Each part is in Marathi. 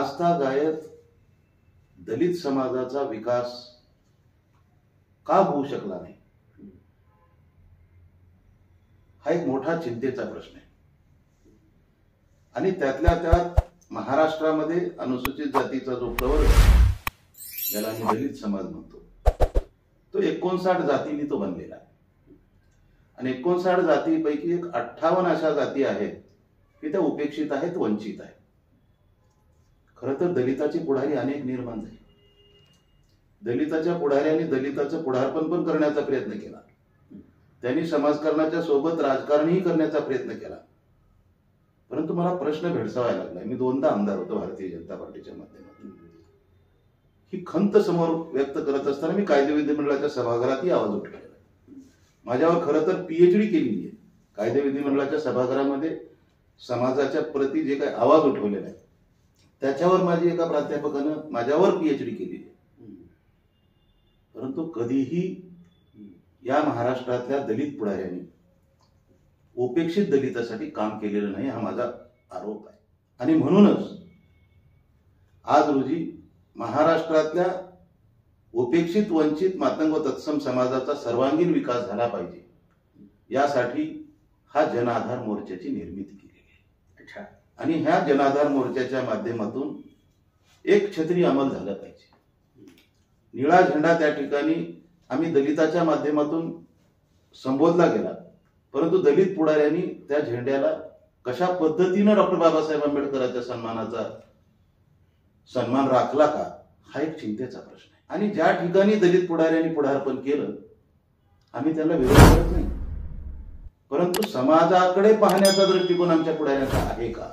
आजतागायत दलित समाजाचा विकास का होऊ शकला नाही, हा एक मोठा चिंतेचा प्रश्न आहे. आणि त्यातल्या त्यात महाराष्ट्रामध्ये अनुसूचित जातीचा जो प्रवर्ग, ज्याला आम्ही दलित समाज म्हणतो, तो 59 जातींनी तो बनलेला आहे. आणि 59 जातीपैकी एक 58 अशा जाती आहेत की त्या उपेक्षित आहेत, वंचित आहेत. खरं तर दलिताची पुढारी अनेक निर्माण झाली. दलिताच्या पुढाऱ्यांनी दलिताचं पुढारपण पण करण्याचा प्रयत्न केला. त्यांनी समाजकारणाच्या सोबत राजकारणही करण्याचा प्रयत्न केला. परंतु मला प्रश्न भेडसावायला लागला. मी 2दा आमदार होतो भारतीय जनता पार्टीच्या माध्यमातून. ही खंत समोर व्यक्त करत असताना मी कायदे विधिमंडळाच्या सभागृहातही आवाज उठवलेला. माझ्यावर खरं तर पीएचडी केलेली आहे. कायदे विधिमंडळाच्या सभागृहामध्ये समाजाच्या प्रती जे काही आवाज उठवलेला आहे त्याच्यावर माझी एका प्राध्यापकानं माझ्यावर पीएचडी केलेली आहे. परंतु कधीही या महाराष्ट्रातल्या दलित पुढाऱ्यांनी उपेक्षित दलितासाठी काम केलेलं नाही, हा माझा आरोप आहे. आणि म्हणूनच आज रोजी महाराष्ट्रातल्या उपेक्षित, वंचित, मातंग व तत्सम समाजाचा सर्वांगीण विकास झाला पाहिजे, यासाठी हा जनआधार मोर्चाची निर्मिती केलेली आहे. आणि ह्या जनआधार मोर्चाच्या माध्यमातून एक छत्री अंमल झालं पाहिजे. निळा झेंडा त्या ठिकाणी आम्ही दलिताच्या माध्यमातून संबोधला गेला, परंतु दलित पुढाऱ्यांनी त्या झेंड्याला कशा पद्धतीनं डॉक्टर बाबासाहेब आंबेडकरांच्या सन्मान राखला का, हा एक चिंतेचा प्रश्न आहे. आणि ज्या ठिकाणी दलित पुढाऱ्यांनी पुढारपण केलं, आम्ही त्याला विरोध करत नाही, परंतु समाजाकडे पाहण्याचा दृष्टिकोन आमच्या पुढाऱ्यांचा आहे का?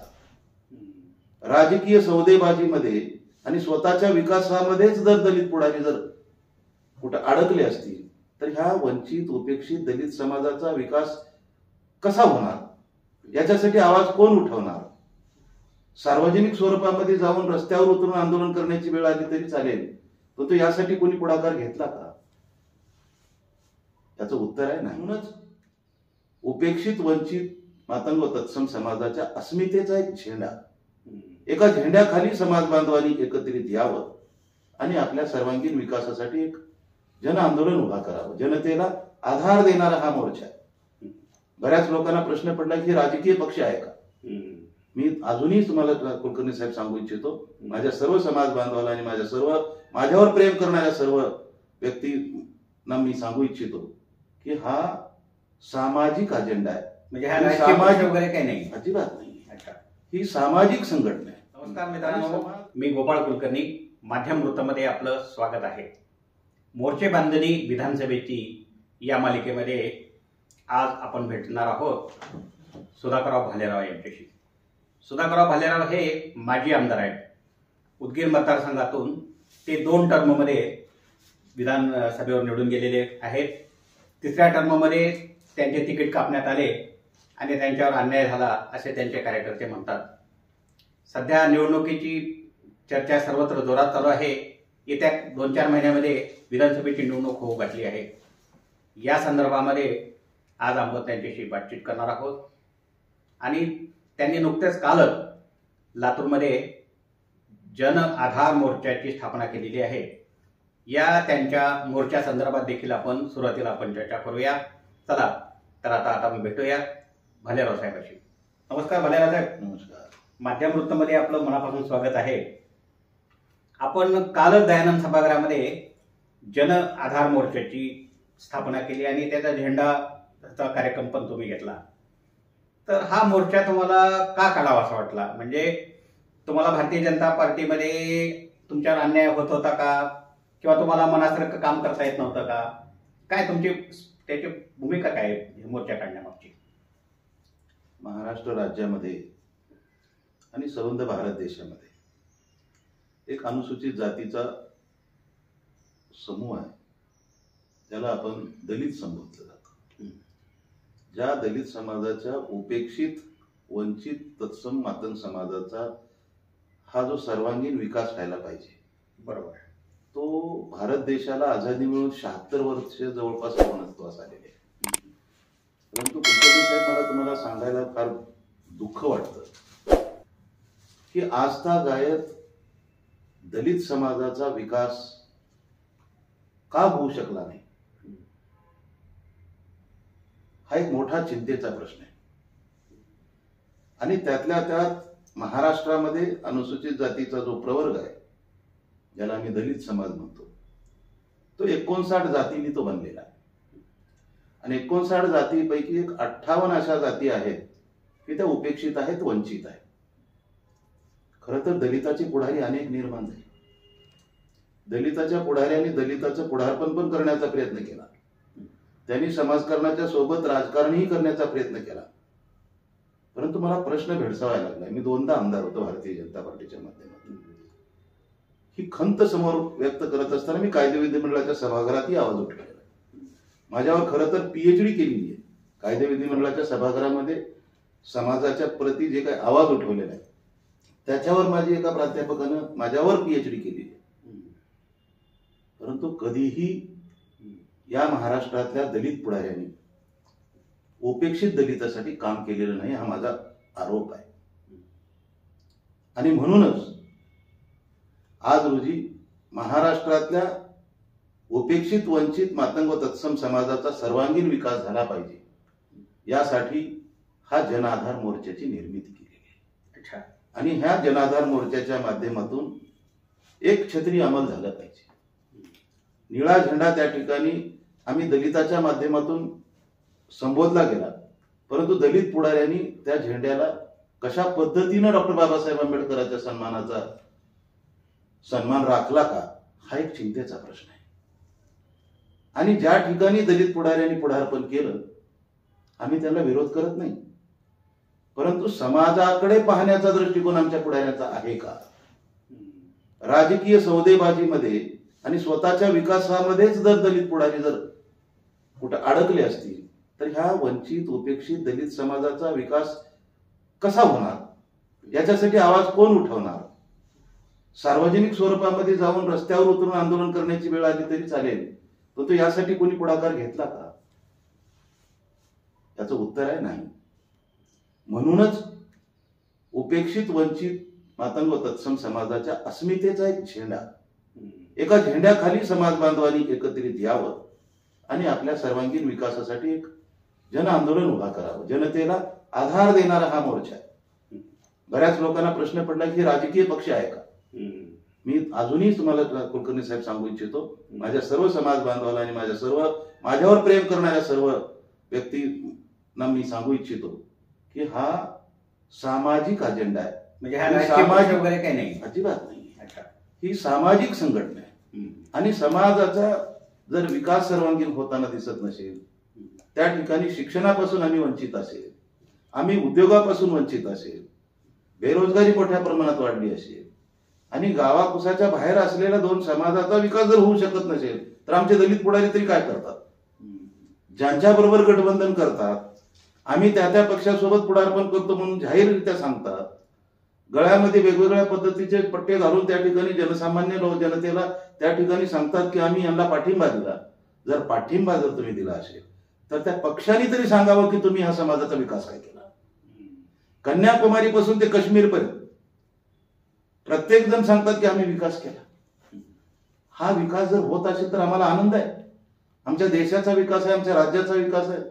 राजकीय सौदेबाजीमध्ये आणि स्वतःच्या विकासामध्येच जर दलित पुढारी जर कुठं अडकले असतील तर ह्या वंचित, उपेक्षित दलित समाजाचा विकास कसा होणार? याच्यासाठी आवाज कोण उठवणार? सार्वजनिक स्वरूपामध्ये जाऊन रस्त्यावर उतरून आंदोलन करण्याची वेळ आली तरी चालेल, परंतु यासाठी कोणी पुढाकार घेतला का? याचं उत्तर आहे नाही. म्हणूनच उपेक्षित, वंचित, मातंग व तत्सम समाजाच्या अस्मितेचा एक झेंडा, एका झेंड्याखाली समाज बांधवांनी एकत्रित यावं आणि आपल्या सर्वांगीण विकासासाठी एक जन आंदोलन उभा करावं. जनतेला आधार देणारा हा मोर्चा आहे. बऱ्याच लोकांना प्रश्न पडला की राजकीय पक्ष आहे का? मी अजूनही तुम्हाला कुलकर्णी साहेब सांगू इच्छितो, माझ्या सर्व समाज बांधवाला आणि माझ्यावर प्रेम करणाऱ्या सर्व व्यक्तींना मी सांगू इच्छितो की हा सामाजिक अजेंडा आहे. म्हणजे हा राजकीय पक्ष वगैरे काही नाही, अजिबात नाही. ही सामाजिक संघटना आहे. नमस्कार मित्रांनो, मी गोपाळ कुलकर्णी. माध्यम वृत्तमध्ये आपलं स्वागत आहे. मोर्चे बांधणी विधानसभेची या मालिकेमध्ये आज आपण भेटणार आहोत सुधाकरराव भालेराव यांच्याशी. सुधाकरराव भालेराव हे माजी आमदार आहेत. उदगीर मतदारसंघातून ते 2 टर्ममध्ये विधानसभेवर निवडून गेलेले आहेत. 3ऱ्या टर्ममध्ये त्यांचे तिकीट कापण्यात आले आणि त्यांच्यावर अन्याय झाला असे त्यांचे कार्यकर्ते म्हणतात. सध्या निवडणुकीची चर्चा सर्वत्र जोरात चालू आहे. येत्या 2-4 महिन्यामध्ये विधानसभेची निवडणूक होऊ घातली आहे. या संदर्भामध्ये आज आपण त्यांच्याशी बातचीत करणार आहोत. आणि त्यांनी नुकतेच कालच लातूरमध्ये जन आधार मोर्चाची स्थापना केलेली आहे. या त्यांच्या मोर्चा संदर्भात देखील आपण सुरुवातीला चर्चा करूया. चला तर आता आपण भेटूया भालेराव साहेबांशी. नमस्कार भालेराव साहेब. नमस्कार. माध्यम वृत्तमध्ये आपलं मनापासून स्वागत आहे. आपण कालच दयानंद सभागृहामध्ये जन आधार मोर्चाची स्थापना केली आणि त्याचा झेंडाचा कार्यक्रम पण तुम्ही घेतला. तर हा मोर्चा तुम्हाला का काढावा असा वाटला? म्हणजे तुम्हाला भारतीय जनता पार्टीमध्ये तुमच्यावर अन्याय होत होता का, किंवा तुम्हाला मनासारखं काम करता येत नव्हतं का? काय तुमची त्याची भूमिका काय आहे मोर्चा काढण्यामागची? महाराष्ट्र राज्यामध्ये आणि संबंध भारत देशामध्ये एक अनुसूचित जातीचा समूह आहे, ज्याला आपण दलित संबोधलं जातं. ज्या दलित समाजाच्या उपेक्षित, वंचित, तत्सम, मातंग समाजाचा हा जो सर्वांगीण विकास व्हायला पाहिजे, बरोबर, तो भारत देशाला आझादी मिळून 76 वर्ष जवळपास पूर्णत्वास आलेले आहे. परंतु कुलकर्णी साहेब, मला तुम्हाला सांगायला फार दुःख वाटतं की आजतागायत दलित समाजाचा विकास का होऊ शकला नाही, हा एक मोठा चिंतेचा प्रश्न आहे. आणि त्यातल्या त्यात महाराष्ट्रामध्ये अनुसूचित जातीचा जो प्रवर्ग आहे, ज्याला आम्ही दलित समाज म्हणतो, तो 59 जातींनी तो बनलेला आहे. आणि 59 जातीपैकी एक 58 अशा जाती आहेत की त्या उपेक्षित आहेत, वंचित आहेत. खरं तर दलिताची पुढारी अनेक निर्माण झाली. दलिताच्या पुढाऱ्यांनी दलिताचं पुढारपण पण करण्याचा प्रयत्न केला. त्यांनी समाजकारणाच्या सोबत राजकारणही करण्याचा प्रयत्न केला. परंतु मला प्रश्न भेडसावायला लागला. मी 2दा आमदार होतो भारतीय जनता पार्टीच्या माध्यमातून. ही खंत समोर व्यक्त करत असताना मी कायदे विधिमंडळाच्या सभागृहातही आवाज उठवलेला. माझ्यावर खरं तर पीएचडी केलेली आहे. कायदे विधिमंडळाच्या सभागृहामध्ये समाजाच्या प्रती जे काही आवाज उठवलेला आहे त्याच्यावर माझी एका प्राध्यापकानं माझ्यावर पीएचडी केलेली आहे. परंतु कधीही या महाराष्ट्रातल्या दलित पुढाऱ्यांनी उपेक्षित दलितासाठी काम केलेलं नाही, हा माझा आरोप आहे. आणि म्हणूनच आज रोजी महाराष्ट्रातल्या उपेक्षित, वंचित, मातंग व तत्सम समाजाचा सर्वांगीण विकास झाला पाहिजे, यासाठी हा जनआधार मोर्चाची निर्मिती केलेली आहे. आणि ह्या जनआधार मोर्चाच्या माध्यमातून एक छत्री अंमल झालं पाहिजे. निळा झेंडा त्या ठिकाणी आम्ही दलिताच्या माध्यमातून संबोधला गेला, परंतु दलित पुढाऱ्यांनी त्या झेंड्याला कशा पद्धतीनं डॉक्टर बाबासाहेब आंबेडकरांच्या सन्मान राखला का, हा एक चिंतेचा प्रश्न आहे. आणि ज्या ठिकाणी दलित पुढाऱ्यांनी पुढारपण केलं, आम्ही त्याला विरोध करत नाही, परंतु समाजाकडे पाहण्याचा दृष्टिकोन आमच्या पुढाऱ्याचा आहे का? राजकीय सौदेबाजीमध्ये आणि स्वतःच्या विकासामध्येच जर दलित पुढारी जर कुठं अडकले असतील तर ह्या वंचित, उपेक्षित दलित समाजाचा विकास कसा होणार? याच्यासाठी आवाज कोण उठवणार? सार्वजनिक स्वरूपामध्ये जाऊन रस्त्यावर उतरून आंदोलन करण्याची वेळ आली तरी चालेल, परंतु यासाठी कोणी पुढाकार घेतला का? याचं उत्तर आहे नाही. म्हणूनच उपेक्षित, वंचित, मातंग व तत्सम समाजाच्या अस्मितेचा एक झेंडा, एका झेंड्याखाली समाज बांधवांनी एकत्रित यावं आणि आपल्या सर्वांगीण विकासासाठी एक जन आंदोलन उभा करावं. जनतेला आधार देणारा हा मोर्चा आहे. बऱ्याच लोकांना प्रश्न पडला की राजकीय पक्ष आहे का? मी अजूनही तुम्हाला कुलकर्णी साहेब सांगू इच्छितो, माझ्या सर्व समाज बांधवांना आणि माझ्यावर प्रेम करणाऱ्या सर्व व्यक्तींना मी सांगू इच्छितो की हा सामाजिक अजेंडा आहे. म्हणजे हा राजकीय वगैरे काही नाही, अजिबात नाही. ही सामाजिक संघटना आहे. आणि समाजाचा जर विकास सर्वांगीण होताना दिसत नसेल, त्या ठिकाणी शिक्षणापासून आम्ही वंचित असेल, आम्ही उद्योगापासून वंचित असेल, बेरोजगारी मोठ्या प्रमाणात वाढली असेल आणि गावाकुसाच्या बाहेर असलेल्या 2 समाजाचा विकास जर होऊ शकत नसेल तर आमचे दलित पुढारी तरी काय करतात? ज्यांच्याबरोबर गठबंधन करतात, आम्ही त्या पक्षासोबत पुढारपण करतो म्हणून जाहीररित्या सांगतात, गळ्यामध्ये वेगवेगळ्या पद्धतीचे पट्टे घालून त्या ठिकाणी जनसामान्य जनतेला त्या ठिकाणी सांगतात की आम्ही यांना पाठिंबा दिला. जर पाठिंबा जर तुम्ही दिला असेल तर त्या पक्षाने तरी सांगावं की तुम्ही हा समाजाचा विकास काय केला. कन्याकुमारी पासून ते काश्मीर पर्यंत प्रत्येक जण सांगतात की आम्ही विकास केला. हा विकास जर होत असेल तर आम्हाला आनंद आहे. आमच्या देशाचा विकास आहे, आमच्या राज्याचा विकास आहे.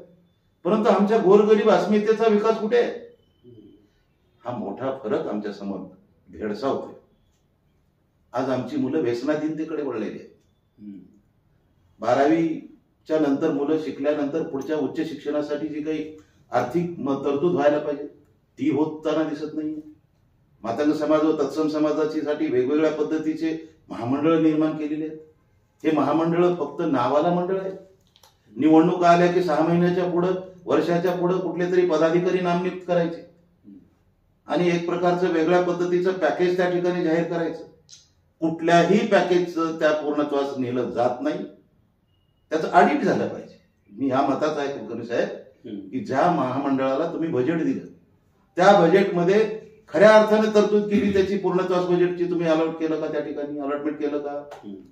परंतु आमच्या गोरगरीब अस्मितेचा विकास कुठे आहे? हा मोठा फरक आमच्या समोर भेडसावतोय. आज आमची मुलं व्यसनाधीनतेकडे वळलेली आहेत. 12वीच्या नंतर मुलं शिकल्यानंतर पुढच्या उच्च शिक्षणासाठी जी काही आर्थिक तरतूद व्हायला पाहिजे ती होताना दिसत नाही. मातंग समाज व तत्सम समाजासाठी वेगवेगळ्या पद्धतीचे महामंडळ निर्माण केलेले आहेत. हे महामंडळ फक्त नावाला मंडळ आहे. निवडणूक आल्या की 6 महिन्याच्या पुढं, वर्षाच्या पुढं कुठले तरी पदाधिकारी नामनियुक्त करायचे आणि एक प्रकारचं वेगळ्या पद्धतीचं पॅकेज त्या ठिकाणी जाहीर करायचं. कुठल्याही पॅकेजचं त्या पूर्णत्वास नेलं जात नाही. त्याचं ऑडिट झालं पाहिजे. मी ह्या मताचा आहे कुलकर्णी साहेब की ज्या महामंडळाला तुम्ही बजेट दिलं त्या बजेटमध्ये खऱ्या अर्थाने तरतूद केली, त्याची पूर्णत्वास बजेटची तुम्ही अलॉट केलं का? त्या ठिकाणी अलॉटमेंट केलं का?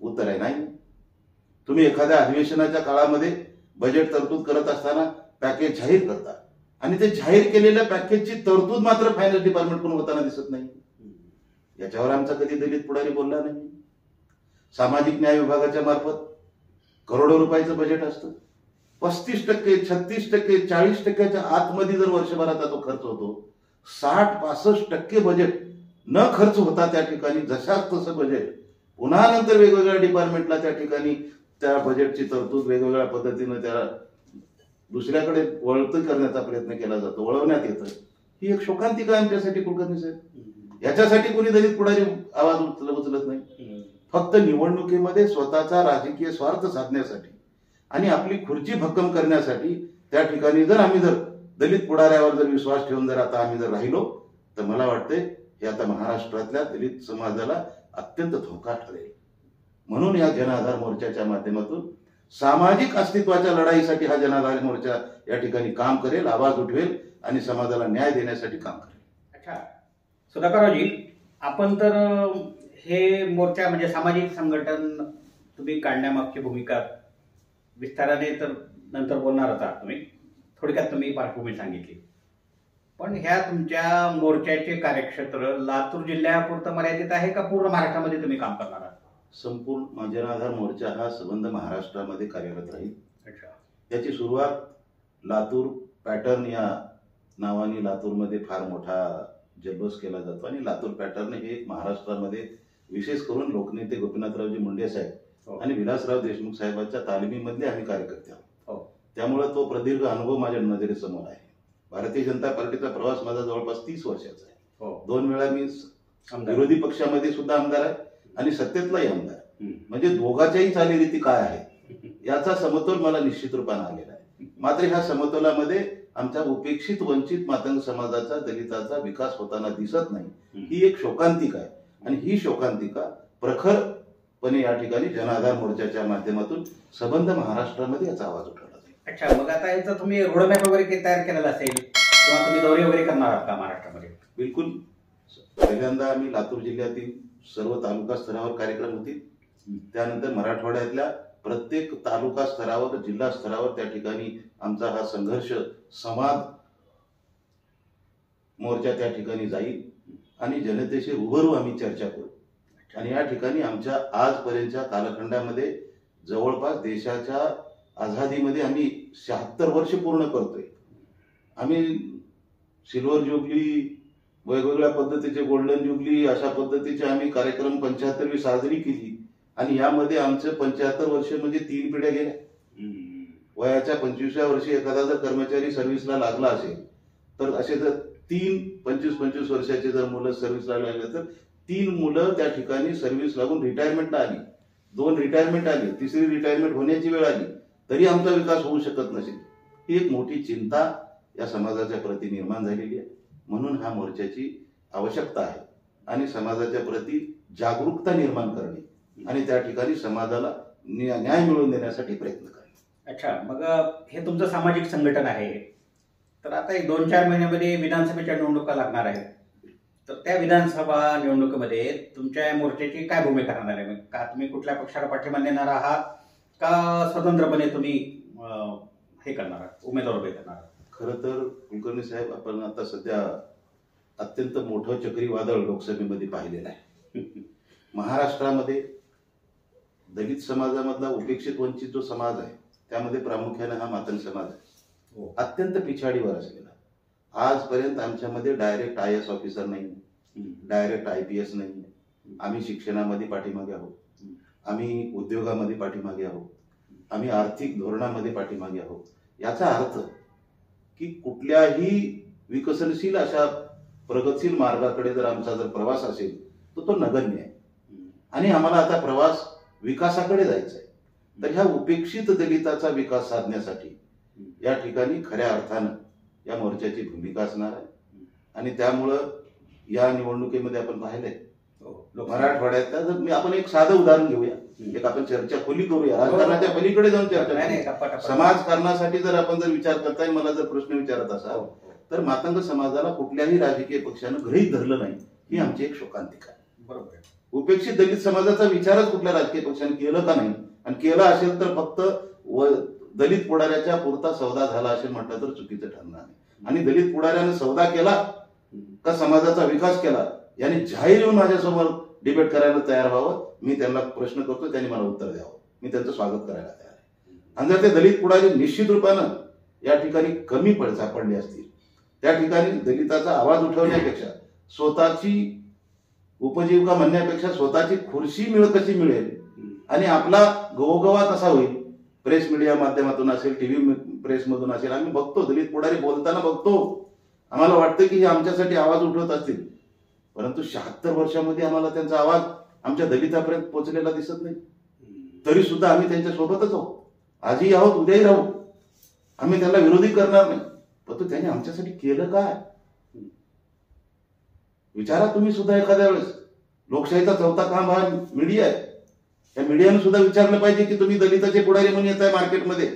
उत्तर आहे नाही. तुम्ही एखाद्या अधिवेशनाच्या काळामध्ये बजेट तरतूद करत असताना पॅकेज जाहीर करता आणि ते जाहीर केलेल्या पॅकेजची तरतूद मात्र फायनान्स डिपार्टमेंटकडून होताना दिसत नाही. याच्यावर आमचा कधी दलित पुढारी बोलला नाही. सामाजिक न्याय विभागाच्या मार्फत करोडो रुपयाचं बजेट असतं. 35%, 36%, 40%च्या आतमध्ये जर वर्षभराचा तो खर्च होतो. 60-65% बजेट न खर्च होता त्या ठिकाणी जशाच तसं बजेट पुन्हा नंतर वेगवेगळ्या डिपार्टमेंटला त्या ठिकाणी त्या बजेटची तरतूद वेगवेगळ्या पद्धतीनं त्याला दुसऱ्याकडे वळती करण्याचा प्रयत्न केला जातो, वळवण्यात येतं. ही एक शोकांतिका आमच्यासाठी कुलकर्णी साहेब. याच्यासाठी कोणी दलित पुढारी आवाज उचलत नाही. फक्त निवडणुकीमध्ये स्वतःचा राजकीय स्वार्थ साधण्यासाठी आणि आपली खुर्ची भक्कम करण्यासाठी त्या ठिकाणी जर दलित पुढाऱ्यावर जर विश्वास ठेवून जर आता आम्ही जर राहिलो तर मला वाटते हे आता महाराष्ट्रातल्या दलित समाजाला अत्यंत धोका ठरेल. म्हणून या जनाधार मोर्चाच्या माध्यमातून सामाजिक अस्तित्वाच्या लढाईसाठी हा जनाधार मोर्चा या ठिकाणी काम करेल, आवाज उठवेल आणि समाजाला न्याय देण्यासाठी काम करेल. अच्छा सुधाकररावजी, आपण तर हे मोर्चा म्हणजे सामाजिक संघटन तुम्ही काढण्यामागची भूमिका विस्ताराने तर नंतर बोलणार होता तुम्ही, थोडक्यात तुम्ही पार्श्वभूमी सांगितली. पण ह्या तुमच्या मोर्चाचे कार्यक्षेत्र लातूर जिल्ह्यापुरतं मर्यादित आहे का पूर्ण महाराष्ट्रामध्ये तुम्ही काम करणार आहात? संपूर्ण जनाधार मोर्चा हा संबंध महाराष्ट्रामध्ये कार्यरत राहील. अच्छा. त्याची सुरुवात लातूर पॅटर्न या नावाने लातूरमध्ये फार मोठा जल्लोष केला जातो आणि लातूर पॅटर्न हे महाराष्ट्रामध्ये विशेष करून लोकनेते गोपीनाथरावजी मुंडे साहेब आणि विलासराव देशमुख साहेबांच्या तालमीमधले आम्ही कार्यकर्ते आहोत. त्यामुळे तो प्रदीर्घ अनुभव माझ्या नजरेसमोर आहे. भारतीय जनता पार्टीचा प्रवास माझा जवळपास 30 वर्षाचा आहे. 2 वेळा मी विरोधी पक्षामध्ये सुद्धा आमदार आहे आणि सत्तेतलाही आमदार. म्हणजे दोघांच्याही चालीरीती काय आहे याचा समतोल मला निश्चित रूपाने आलेला आहे. मात्र ह्या समतोलामध्ये आमच्या उपेक्षित वंचित मातंग समाजाचा दलिताचा विकास होताना दिसत नाही. ही एक शोकांतिका आहे आणि ही शोकांतिका प्रखरपणे या ठिकाणी जनाधार मोर्चाच्या माध्यमातून संबंध महाराष्ट्रामध्ये याचा आवाज उठवला जाईल. अच्छा, मग आता याचा तुम्ही रोडमॅप वगैरे तयार केलेला असेल किंवा तुम्ही दौरे वगैरे करणार आहात का महाराष्ट्रामध्ये? बिलकुल. पहिल्यांदा आम्ही लातूर जिल्ह्यातील सर्व तालुका स्तरावर कार्यक्रम होतील. त्यानंतर मराठवाड्यातल्या प्रत्येक तालुका स्तरावर, जिल्हा स्तरावर त्या ठिकाणी आमचा हा संघर्ष संवाद मोर्चा त्या ठिकाणी जाईल आणि जनतेशी रूबरू आम्ही चर्चा करू. आणि या ठिकाणी आमच्या आजपर्यंतच्या कालखंडामध्ये जवळपास देशाच्या आझादीमध्ये आम्ही 76 वर्ष पूर्ण करतोय. आम्ही सिल्वर जुबली, वेगवेगळ्या पद्धतीचे गोल्डन जुबली, अशा पद्धतीचे आम्ही कार्यक्रम 75वी साजरी केली आणि यामध्ये आमचे 75 वर्ष म्हणजे 3 पिढ्या गेल्या. वयाच्या 25व्या वर्षी एखादा जर कर्मचारी सर्व्हिसला लागला असेल तर असे जर 25 वर्षाचे जर मुलं सर्व्हिसला लागले तर 3 मुलं त्या ठिकाणी सर्व्हिस लागून रिटायरमेंटला आली, 2 रिटायरमेंट आली, 3री रिटायरमेंट होण्याची वेळ आली तरी आमचा विकास होऊ शकत नसेल. ही एक मोठी चिंता या समाजाच्या प्रती निर्माण झालेली आहे. म्हणून हा मोर्चाची आवश्यकता आहे आणि समाजाच्या प्रती जागरूकता निर्माण करणे आणि त्या ठिकाणी समाजाला न्याय मिळवून देण्यासाठी प्रयत्न करणे. अच्छा, मग हे तुमचं सामाजिक संघटन आहे तर आता 2-4 महिन्यामध्ये विधानसभेच्या निवडणुका लागणार आहेत. तर त्या विधानसभा निवडणुकीमध्ये तुमच्या मोर्चाची काय भूमिका राहणार आहे? का तुम्ही कुठल्या पक्षाला पाठिंबा देणार आहात का स्वतंत्रपणे तुम्ही हे करणार आहात, उमेदवार उभे करणार आहात? खरं तर कुलकर्णी साहेब, आपण आता सध्या अत्यंत मोठं चक्रीवादळ लोकसभेमध्ये पाहिलेलं आहे. महाराष्ट्रामध्ये दलित समाजामधला उपेक्षित वंचित जो समाज आहे त्यामध्ये प्रामुख्याने हा मातंग समाज आहे. अत्यंत पिछाडीवर असलेला. आजपर्यंत आमच्यामध्ये डायरेक्ट IAS ऑफिसर नाही, डायरेक्ट IPS नाही. आम्ही शिक्षणामध्ये पाठीमागे आहोत, आम्ही उद्योगामध्ये पाठीमागे आहोत, आम्ही आर्थिक धोरणामध्ये पाठीमागे आहोत. याचा अर्थ की कुठल्याही विकसनशील अशा प्रगतशील मार्गाकडे जर आमचा जर प्रवास असेल तर तो नगण्य आहे आणि आम्हाला आता प्रवास विकासाकडे जायचा आहे. तर ह्या उपेक्षित दलिताचा विकास साधण्यासाठी या ठिकाणी खऱ्या अर्थानं या मोर्चाची भूमिका असणार आहे. आणि त्यामुळं या निवडणुकीमध्ये आपण पाहिलंय मराठवाड्यातल्या, जर आपण एक साधं उदाहरण घेऊया, एक आपण चर्चा खोली करूया, राजकारणाच्या पलीकडे जाऊन चर्चा. समाजकारणासाठी जर आपण जर विचार करताय, मला जर प्रश्न विचारत असाल तर मातंग समाजाला कुठल्याही राजकीय पक्षानं गृहीत धरलं नाही, ही आमची एक शोकांतिका आहे. बरोबर आहे. उपेक्षित दलित समाजाचा विचारच कुठल्या राजकीय पक्षाने केलं का नाही, आणि केला असेल तर फक्त दलित पुढाऱ्याच्या पुरता सौदा झाला असेल म्हटलं तर चुकीचं ठरणार नाही. आणि दलित पुढाऱ्यानं सौदा केला का समाजाचा विकास केला यांनी जाहीर येऊन माझ्यासमोर डिबेट करायला तयार व्हावं. मी त्यांना प्रश्न करतो, त्यांनी मला उत्तर द्यावं. मी त्यांचं स्वागत करायला तयार आहे. आणि जर ते दलित पुढारी निश्चित रूपानं या ठिकाणी कमी सापडले असतील, त्या ठिकाणी दलिताचा आवाज उठवण्यापेक्षा, स्वतःची उपजीविका म्हणण्यापेक्षा स्वतःची खुर्ची कशी मिळेल आणि आपला गोवगोवा कसा होईल, प्रेस मीडिया माध्यमातून असेल, टीव्ही प्रेसमधून असेल, आम्ही बघतो दलित पुढारी बोलताना बघतो. आम्हाला वाटतं की हे आमच्यासाठी आवाज उठवत असतील, परंतु 76 वर्षामध्ये आम्हाला त्यांचा आवाज आमच्या दलितापर्यंत पोहोचलेला दिसत नाही. तरी सुद्धा आम्ही त्यांच्या सोबतच आहोत, आजही आहोत, उद्याही राहू. आम्ही त्यांना विरोधी करणार नाही. परंतु त्यांनी आमच्यासाठी केलं काय विचारा तुम्ही सुद्धा एखाद्या वेळेस. लोकशाहीचा चौथा खांब हा मीडिया आहे. त्या मीडियाने सुद्धा विचारलं पाहिजे की तुम्ही दलिताचे पुढारी म्हणून येत आहे मार्केटमध्ये,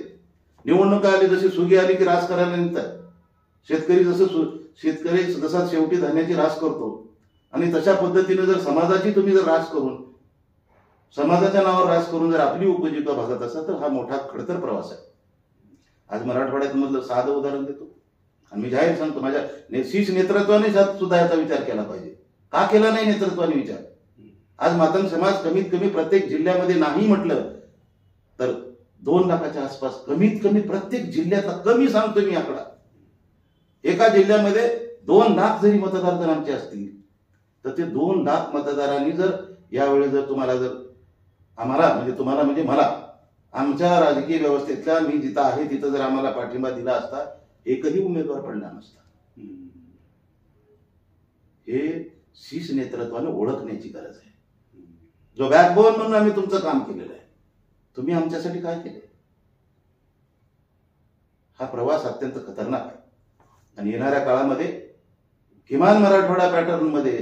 निवडणूक आली जशी सुगी आली की रास करायला निघताय. शेतकरी जसा शेवटी धान्याची रास करतो आणि तशा पद्धतीने जर समाजाची तुम्ही जर रास करून, समाजाच्या नावावर रास करून जर आपली उपजीविका भागत असाल तर हा मोठा खडतर प्रवास आहे. आज मराठवाड्यात मधलं साधं उदाहरण देतो आणि मी जाहीर सांगतो, माझ्या शीर्ष नेतृत्वाने सुद्धा याचा विचार केला पाहिजे. का केला नाही नेतृत्वाने विचार? आज मातंग समाज कमीत कमी प्रत्येक जिल्ह्यामध्ये नाही म्हटलं तर 2 लाखाच्या आसपास कमीत कमी प्रत्येक जिल्ह्याचा, कमी सांगतो मी आकडा, एका जिल्ह्यामध्ये 2 लाख जरी मतदार जर आमचे असतील तर ते 2 लाख मतदारांनी जर यावेळी जर तुम्हाला जर आम्हाला म्हणजे तुम्हाला म्हणजे मला आमच्या राजकीय व्यवस्थेतल्या मी जिथं आहे तिथं जर आम्हाला पाठिंबा दिला असता, एकही उमेदवार पडला नसता. हे शीर्ष नेतृत्वाने ओळखण्याची गरज आहे. जो बॅकबोन म्हणून आम्ही तुमचं काम केलेलं आहे, तुम्ही आमच्यासाठी काय केले? हा प्रवास अत्यंत खतरनाक आहे आणि येणाऱ्या काळामध्ये किमान मराठवाडा पॅटर्न मध्ये,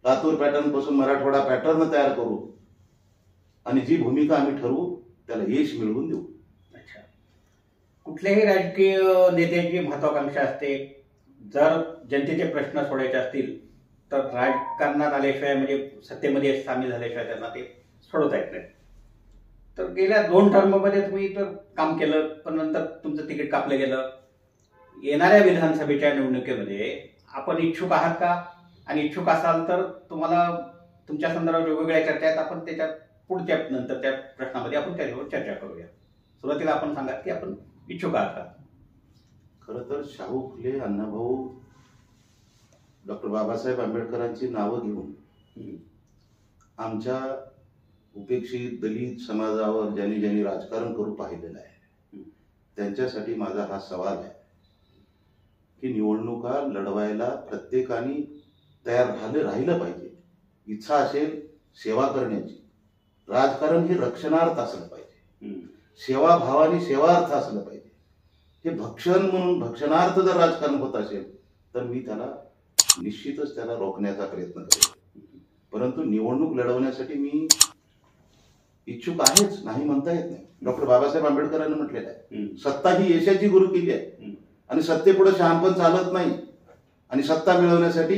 लातूर पॅटर्न पासून मराठवाडा पॅटर्न तयार करू आणि जी भूमिका आम्ही ठरवू त्याला यश मिळवून देऊ. अच्छा, कुठल्याही राजकीय नेत्याची महत्वाकांक्षा असते, जर जनतेचे प्रश्न सोडायचे असतील तर राजकारणात आल्याशिवाय म्हणजे सत्तेमध्ये सामील झाल्याशिवाय त्यांना ते सोडवता येत नाही. तर गेल्या 2 टर्ममध्ये तुम्ही तर काम केलं, पण नंतर तुमचं तिकीट कापलं गेलं. येणाऱ्या विधानसभेच्या निवडणुकीमध्ये आपण इच्छुक आहात का? आणि इच्छुक असाल तर तुम्हाला तुमच्या संदर्भात वेगवेगळ्या चर्चा आहेत, आपण त्याच्या पुढच्या नंतरच्या प्रश्नामध्ये आपण त्याच्यावर चर्चा करूया. सुरुवातीला आपण सांगा की आपण इच्छुक आहात का? खरं तर शाहू फुले, अण्णाभाऊ, डॉक्टर बाबासाहेब आंबेडकरांची नावं घेऊन आमच्या उपेक्षित दलित समाजावर ज्यांनी ज्यांनी राजकारण करू पाहिलेलं आहे त्यांच्यासाठी माझा हा सवाल आहे की निवडणुका लढवायला प्रत्येकाने तयार राहिलं पाहिजे. इच्छा असेल सेवा करण्याची, राजकारण हे रक्षणार्थ असलं पाहिजे, सेवाभावाने सेवार्थ असलं पाहिजे. हे भक्षण म्हणून भक्षणार्थ जर राजकारण होत असेल तर मी त्याला निश्चितच त्याला रोखण्याचा प्रयत्न करेन. परंतु निवडणूक लढवण्यासाठी मी इच्छुक आहेच, नाही म्हणता येत नाही. डॉक्टर बाबासाहेब आंबेडकरांनी म्हटलेलं आहे, सत्ता ही यशाची गुरु केली आहे आणि सत्तेपुढे शहाणपण चालत नाही आणि सत्ता मिळवण्यासाठी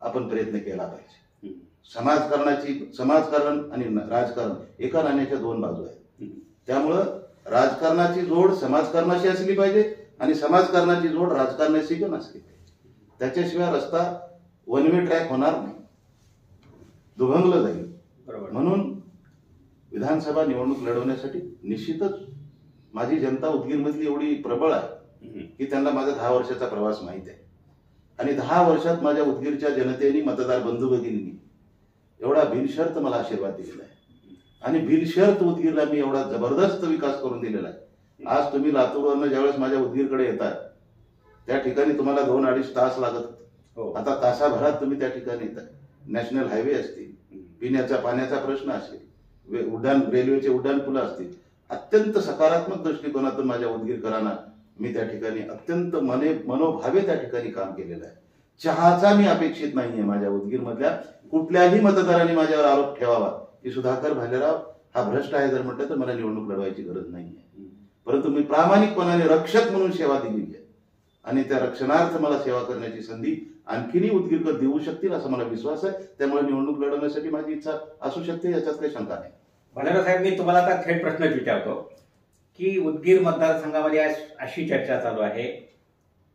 आपण प्रयत्न केला पाहिजे. समाजकारण आणि राजकारण एका नाण्याच्या 2 बाजू आहेत. त्यामुळं राजकारणाची जोड समाजकारणाशी असली पाहिजे आणि समाजकारणाची जोड राजकारणाशी पण असली पाहिजे. त्याच्याशिवाय रस्ता वन वे ट्रॅक होणार नाही, दुभंगलं जाईल. बरोबर. म्हणून विधानसभा निवडणूक लढवण्यासाठी निश्चितच माझी जनता उदगीरमधली एवढी प्रबळ आहे की त्यांना माझा 10 वर्षाचा प्रवास माहित आहे आणि 10 वर्षात माझ्या उदगीरच्या जनतेने, मतदार बंधू भगिनींनी एवढा बिनशर्त मला आशीर्वाद दिलेला आहे आणि बिनशर्त उदगीरला मी एवढा जबरदस्त विकास करून दिलेला आहे. आज तुम्ही लातूरवरनं ज्यावेळेस माझ्या उदगीरकडे येतात त्या ठिकाणी तुम्हाला 2-2.5 तास लागत होते, आता तासाभरात तुम्ही त्या ठिकाणी येतात. नॅशनल हायवे असतील, पिण्याच्या पाण्याचा प्रश्न असेल, रेल्वेचे उड्डाणपुलं असतील, अत्यंत सकारात्मक दृष्टिकोनातून माझ्या उदगीरकरांना मी त्या ठिकाणी अत्यंत मनोभावे त्या ठिकाणी काम केलेलं आहे. चहाचा मी अपेक्षित नाहीये. माझ्या उदगीरमधल्या कुठल्याही मतदारांनी माझ्यावर आरोप ठेवावा की सुधाकर भालेराव हा भ्रष्ट आहे जर म्हटलं तर मला निवडणूक लढवायची गरज नाहीये. परंतु मी प्रामाणिकपणाने रक्षक म्हणून सेवा दिलेली आहे आणि त्या रक्षणार्थ मला सेवा करण्याची संधी आणखीनही उदगीरकर देऊ शकतील असा मला विश्वास आहे. त्यामुळे निवडणूक लढवण्यासाठी माझी इच्छा असू शकते, याच्यात काही शंका नाही. भालेराव साहेब, मी तुम्हाला आता थेट प्रश्न विचारतो की उदगीर मतदारसंघामध्ये अशी चर्चा चालू आहे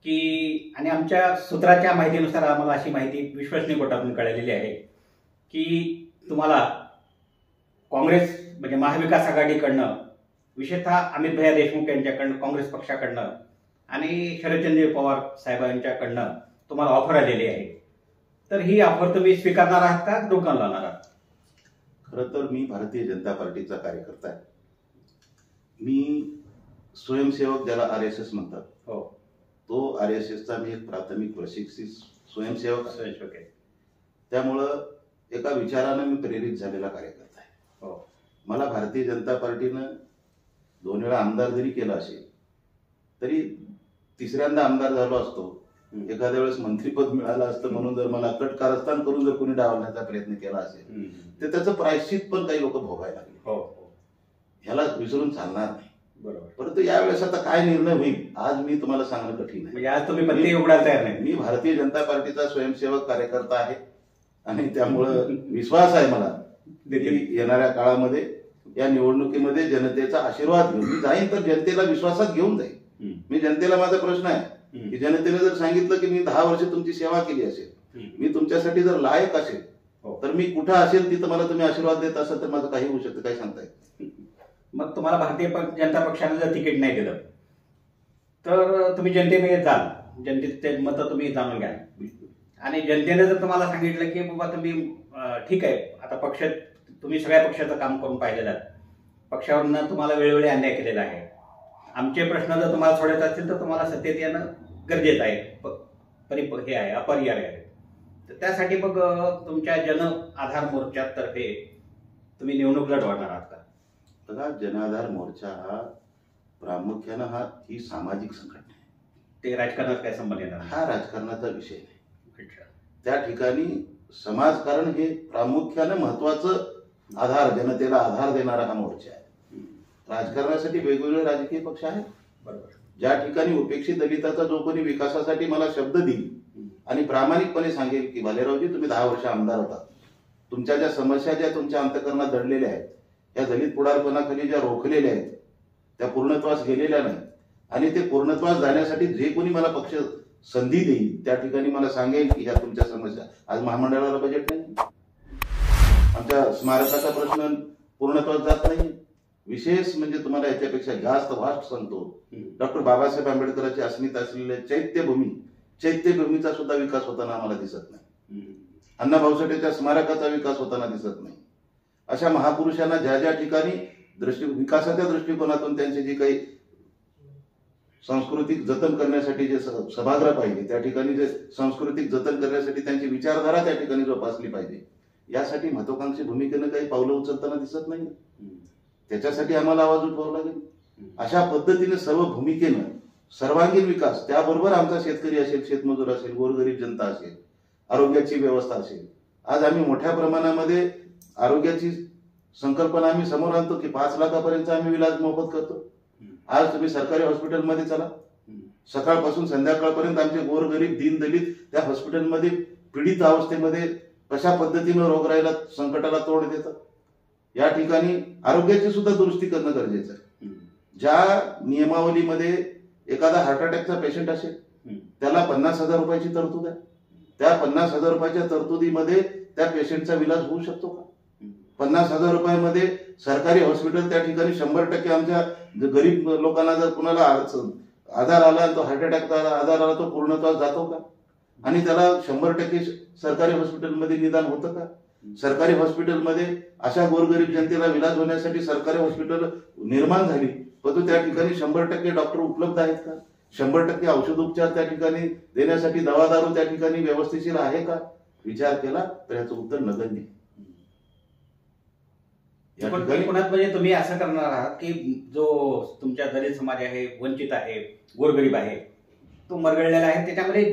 की आणि आमच्या सूत्राच्या माहितीनुसार आम्हाला अशी माहिती विश्वसनीय कोटातून कळलेली आहे की तुम्हाला काँग्रेस म्हणजे महाविकास आघाडीकडनं विशेषतः अमित भैया देशमुख यांच्याकडनं काँग्रेस पक्षाकडनं आणि शरदचंद्र पवार साहेबांच्याकडनं तुम्हाला ऑफर आलेली आहे. तर ही ऑफर तुम्ही स्वीकारणार आहात का डोकावून लावणार आहात? खरं तर मी भारतीय जनता पार्टीचा कार्यकर्ता आहे. मी स्वयंसेवक ज्याला RSS म्हणतात, हो, तो RSSचा मी एक प्राथमिक प्रशिक्षित स्वयंसेवक आहे. त्यामुळं एका विचारानं मी प्रेरित झालेला कार्यकर्ता आहे. हो, मला भारतीय जनता पार्टीनं 2 वेळा आमदार जरी केला असेल तरी तिसऱ्यांदा आमदार झालो असतो, एखाद्या वेळेस मंत्रीपद मिळालं असतं म्हणून जर मला कट कारस्थान करून जर कोणी डावलण्याचा प्रयत्न केला असेल तर त्याचं प्रायश्चित पण काही लोक भोगायला लागले. हो, ह्याला विसरून चालणार नाही. बरोबर. परंतु यावेळेस आता काय निर्णय होईल आज मी तुम्हाला सांगणं कठीण आहे. म्हणजे आज तुम्ही पत्ते उघडायला तयार नाही. मी भारतीय जनता पार्टीचा स्वयंसेवक कार्यकर्ता आहे आणि त्यामुळं विश्वास आहे मला की येणाऱ्या काळामध्ये या निवडणुकीमध्ये जनतेचा आशीर्वाद घेऊन मी जाईन, तर जनतेला विश्वासात घेऊन जाईन. मी जनतेला माझा प्रश्न आहे की जनतेने जर सांगितलं की मी 10 वर्ष तुमची सेवा केली असेल, मी तुमच्यासाठी जर लायक असेल तर मी कुठं असेल तिथं मला तुम्ही आशीर्वाद देत असाल तर माझं काही होऊ शकतं, काय सांगताय? मग तुम्हाला भारतीय जनता पक्षाने जर तिकीट नाही दिलं तर तुम्ही जनतेमध्ये जाल, जनतेचे मतं तुम्ही जाणून घ्याल आणि जनतेने जर तुम्हाला सांगितलं की बाबा तुम्ही ठीक आहे, आता पक्ष तुम्ही सगळ्या पक्षाचं काम करून पाहिलेलं आहे, पक्षावरनं तुम्हाला वेळोवेळी अन्याय केलेला आहे, आमचे प्रश्न जर तुम्हाला सोडायचे असतील तर तुम्हाला सत्तेत येणं गरजेचं आहे, हे आहे अपरिहार्य आहे. तर त्यासाठी मग तुमच्या जन आधार मोर्चातर्फे तुम्ही निवडणूक लढवणार आहात का? बघा, जन आधार मोर्चा हा प्रामुख्यानं ही सामाजिक संघटना आहे. ते राजकारणात काय संबंध येणार? हा राजकारणाचा विषय नाही. अच्छा. त्या ठिकाणी समाजकारण हे प्रामुख्यानं महत्वाचं आधार, जनतेला आधार देणारा हा मोर्चा आहे. राजकारणासाठी वेगवेगळे राजकीय पक्ष आहेत. बरोबर. ज्या ठिकाणी उपेक्षित दलिताचा जो कोणी विकासासाठी मला शब्द देईल आणि प्रामाणिकपणे सांगेल की भालेरावजी तुम्ही 10 वर्ष आमदार होता, तुमच्या ज्या समस्या ज्या तुमच्या अंतःकरणात दडलेल्या आहेत, त्या दलित पुढारपणाखाली ज्या रोखलेल्या आहेत त्या पूर्णत्वास गेलेल्या नाही आणि ते पूर्णत्वास जाण्यासाठी जे कोणी मला पक्ष संधी देईल त्या ठिकाणी मला सांगेल की ह्या तुमच्या समस्या, आज महामंडळाला बजेट नाही, आमच्या स्मारकाचा प्रश्न पूर्णत्वास जात नाही. विशेष म्हणजे तुम्हाला याच्यापेक्षा जास्त वास्ट सांगतो, डॉक्टर बाबासाहेब आंबेडकरांची अस्मिता असलेल्या चैत्यभूमीचा सुद्धा विकास होताना आम्हाला दिसत नाही. अण्णाभाऊ साठेच्या स्मारकाचा विकास होताना दिसत नाही. अशा महापुरुषांना ज्या ज्या ठिकाणी विकासाच्या दृष्टिकोनातून त्यांचे जे काही सांस्कृतिक जतन करण्यासाठी जे सभागृह पाहिजे त्या ठिकाणी जे सांस्कृतिक जतन करण्यासाठी त्यांची विचारधारा त्या ठिकाणी जोपासली पाहिजे, यासाठी महत्वाकांक्षी भूमिकेनं काही पावलं उचलताना दिसत नाही. त्याच्यासाठी आम्हाला आवाज उठवावा लागेल. अशा पद्धतीने सर्व भूमिकेनं सर्वांगीण विकास, त्याबरोबर आमचा शेतकरी असेल, शेतमजूर असेल, गोरगरीब जनता असेल, आरोग्याची व्यवस्था असेल. आज आम्ही मोठ्या प्रमाणामध्ये आरोग्याची संकल्पना आम्ही समोर आणतो की 5 लाखापर्यंत आम्ही इलाज मोफत करतो. आज तुम्ही सरकारी हॉस्पिटलमध्ये चला, सकाळपासून संध्याकाळपर्यंत आमचे गोरगरीब दीनदलित त्या हॉस्पिटलमध्ये पीडित अवस्थेमध्ये कशा पद्धतीनं रोगराईला संकटाला तोंड देतात. या ठिकाणी आरोग्याची सुद्धा दुरुस्ती करणं गरजेचं आहे. ज्या नियमावलीमध्ये एखादा हार्ट अटॅकचा पेशंट असेल त्याला 50,000 रुपयाची तरतूद आहे, त्या 50,000 रुपयाच्या तरतुदीमध्ये त्या पेशंटचा विलाज होऊ शकतो का? 50,000 रुपयामध्ये सरकारी हॉस्पिटल त्या ठिकाणी 100% आमच्या गरीब लोकांना जर कुणाला आजार आला, तो हार्ट अटॅकचा आजार आला, तो पूर्णत्वास जातो का? आणि त्याला 100% सरकारी हॉस्पिटलमध्ये निदान होतं का? सरकारी हॉस्पिटलमध्ये अशा गोरगरीब जनतेला विलाज होण्यासाठी सरकारी हॉस्पिटल निर्माण झाली, परंतु त्या ठिकाणी 100% डॉक्टर उपलब्ध आहेत का? 100% औषधोपचार त्या ठिकाणी देण्यासाठी दवादारू त्या ठिकाणी व्यवस्थिशीर आहे का? विचार केला तर याचं उत्तर नगण्य. म्हणजे तुम्ही असं करणार आहात की जो तुमच्या दलित समाज आहे, वंचित आहे, गोरगरीब आहे, तो मरगळलेला आहे, त्याच्यामध्ये